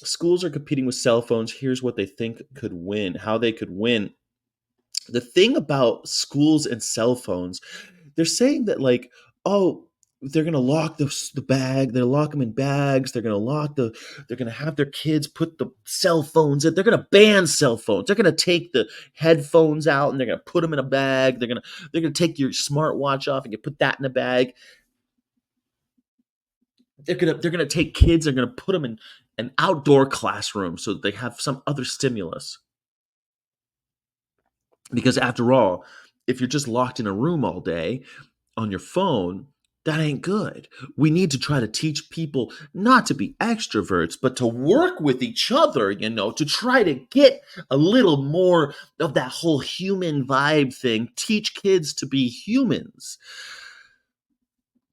Schools are competing with cell phones. Here's what they think could win, how they could win. The thing about schools and cell phones, they're saying that like, oh, they're gonna lock the bag. They're lock them in bags. They're gonna lock the. They're gonna have their kids put the cell phones in. They're gonna ban cell phones. They're gonna take the headphones out and they're gonna put them in a bag. They're gonna take your smartwatch off and you put that in a bag. They're gonna take kids. They're gonna put them in an outdoor classroom so that they have some other stimulus. Because after all, if you're just locked in a room all day on your phone, that ain't good. We need to try to teach people not to be extroverts, but to work with each other, to try to get a little more of that whole human vibe thing. Teach kids to be humans.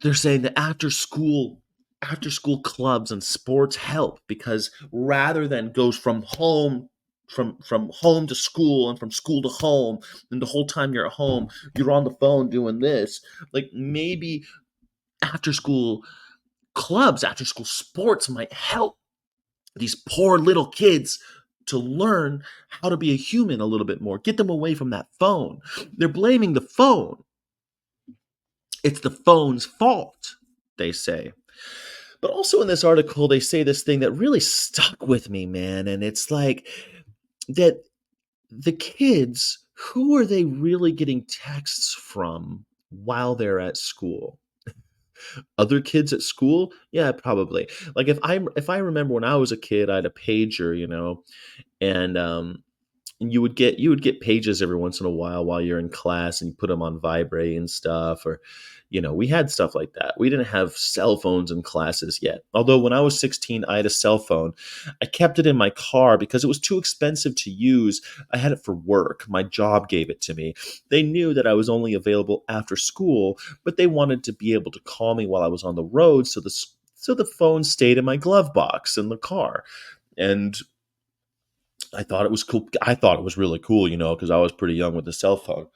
They're saying that after school clubs and sports help because rather than goes from home to school and from school to home, and the whole time you're at home you're on the phone doing this, like maybe after school clubs, after school sports might help these poor little kids to learn how to be a human a little bit more, get them away from that phone. They're blaming the phone. It's the phone's fault, they say. But also in this article, they say this thing that really stuck with me, man. And it's like that the kids, who are they really getting texts from while they're at school? Other kids at school? Yeah, probably. Like if I remember when I was a kid, I had a pager, and you would get pages every once in a while you're in class and you put them on vibrate and stuff, or we had stuff like that. We didn't have cell phones in classes yet, although when I was 16 I had a cell phone. I kept it in my car because it was too expensive to use. I had it for work. My job gave it to me. They knew that I was only available after school, but they wanted to be able to call me while I was on the road, so the phone stayed in my glove box in the car. And I thought it was cool. I thought it was really cool, because I was pretty young with the cell phone.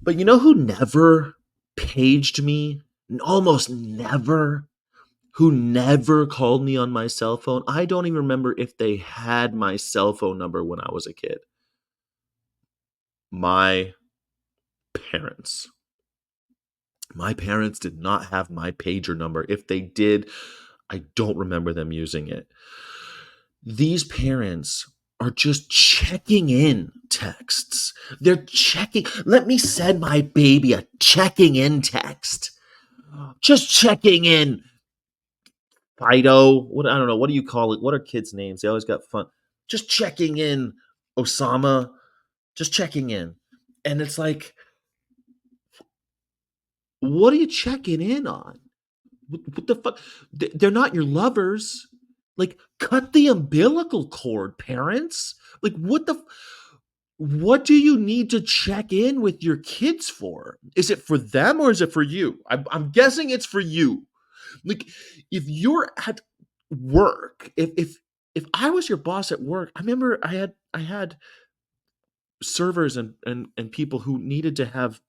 But you know who never paged me? Almost never. Who never called me on my cell phone? I don't even remember if they had my cell phone number when I was a kid. My parents. My parents did not have my pager number. If they did, I don't remember them using it. These parents are just checking in texts. They're checking. Let me send my baby a checking in text. Just checking in. Fido. What, I don't know. What do you call it? What are kids' names? They always got fun. Just checking in. Osama. Just checking in. And it's like, what are you checking in on? What the fuck? They're not your lovers. Like, cut the umbilical cord, parents. Like, what do you need to check in with your kids for? Is it for them or is it for you? I'm guessing it's for you. Like, if you're at work, if I was your boss at work, I remember I had servers and people who needed to have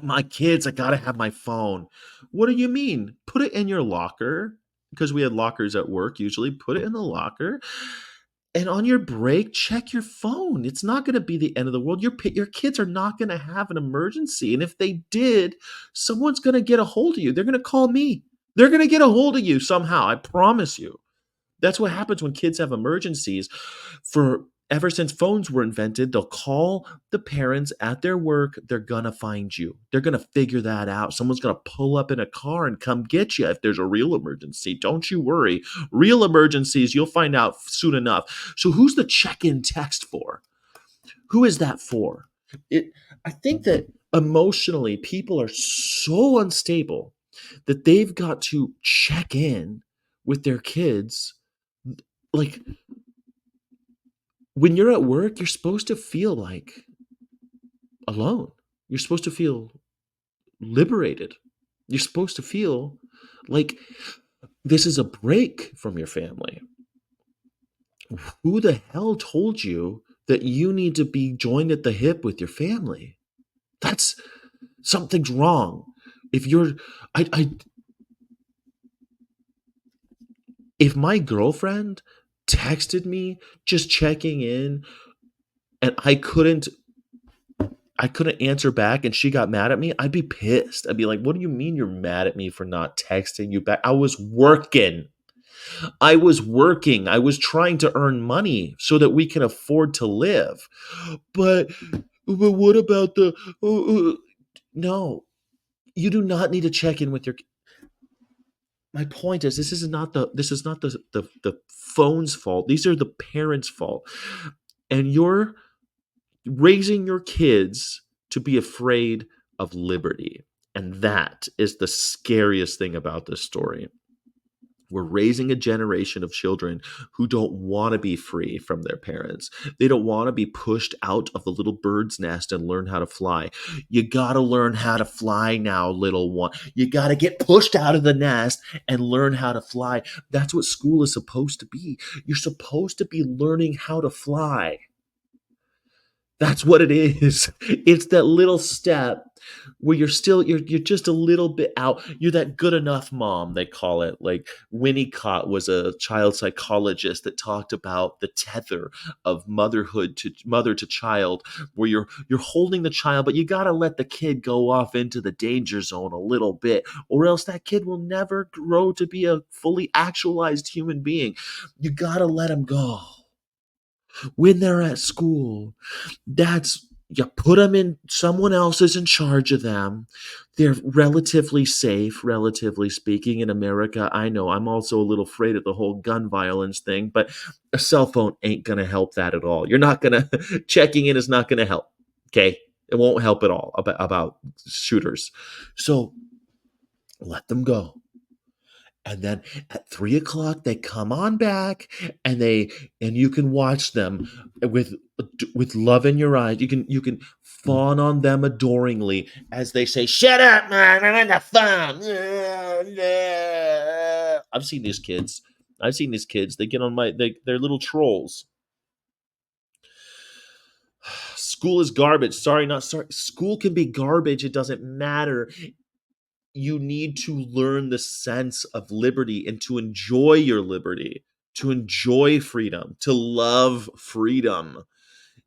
my kids. I gotta have my phone. What do you mean? Put it in your locker, because we had lockers at work. Usually, put it in the locker. And on your break, check your phone. It's not going to be the end of the world. Your kids are not going to have an emergency. And if they did, someone's going to get a hold of you. They're going to call me. They're going to get a hold of you somehow. I promise you. That's what happens when kids have emergencies. For ever since phones were invented, they'll call the parents at their work. They're gonna find you. They're gonna figure that out. Someone's gonna pull up in a car and come get you if there's a real emergency. Don't you worry. Real emergencies, you'll find out soon enough. So who's the check-in text for? Who is that for? It I think that emotionally people are so unstable that they've got to check in with their kids. Like, when you're at work, you're supposed to feel like alone. You're supposed to feel liberated. You're supposed to feel like this is a break from your family. Who the hell told you that you need to be joined at the hip with your family? That's Something's wrong. If you're, I If my girlfriend texted me just checking in and I couldn't answer back and she got mad at me, I'd be pissed. I'd be like, "What do you mean you're mad at me for not texting you back? I was working. I was working. I was trying to earn money so that we can afford to live." But but what about the no, you do not need to check in with your my point is this is not the phone's fault. These are the parents' fault. And you're raising your kids to be afraid of liberty. And that is the scariest thing about this story. We're raising a generation of children who don't want to be free from their parents. They don't want to be pushed out of the little bird's nest and learn how to fly. You got to learn how to fly now, little one. You got to get pushed out of the nest and learn how to fly. That's what school is supposed to be. You're supposed to be learning how to fly. That's what it is. It's that little step where you're just a little bit out. You're that good enough mom, they call it. Like Winnicott was a child psychologist that talked about the tether of mother to child, where you're holding the child, but you gotta let the kid go off into the danger zone a little bit, or else that kid will never grow to be a fully actualized human being. You gotta let him go when they're at school. That's you put them in, someone else is in charge of them. They're relatively safe, relatively speaking, in America. I know I'm also a little afraid of the whole gun violence thing, but a cell phone ain't going to help that at all. You're not going to checking in is not going to help. Okay? It won't help at all about shooters. So let them go. And then at 3 o'clock they come on back, and you can watch them with love in your eyes. You can fawn on them adoringly as they say, "Shut up, man! I'm on the phone." I've seen these kids. They get on they're little trolls. School is garbage. Sorry, not sorry. School can be garbage. It doesn't matter. You need to learn the sense of liberty and to enjoy your liberty, to enjoy freedom, to love freedom.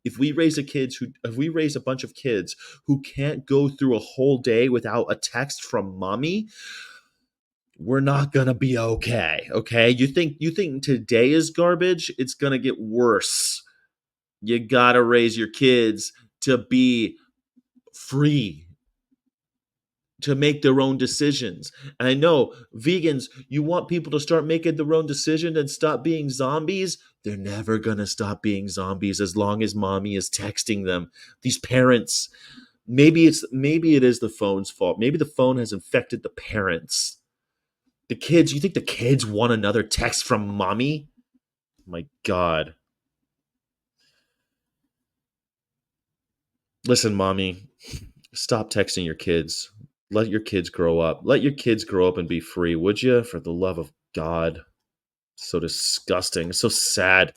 If we raise a bunch of kids who can't go through a whole day without a text from mommy, we're not going to be okay. Okay? You think today is garbage? It's going to get worse. You got to raise your kids to be free, to make their own decisions. And I know vegans, you want people to start making their own decision and stop being zombies. They're never going to stop being zombies as long as mommy is texting them. These parents, maybe it is the phone's fault. Maybe the phone has infected the parents. The kids, you think the kids want another text from mommy? My god. Listen, mommy, stop texting your kids. Let your kids grow up. Let your kids grow up and be free, would you? For the love of God. So disgusting. So sad.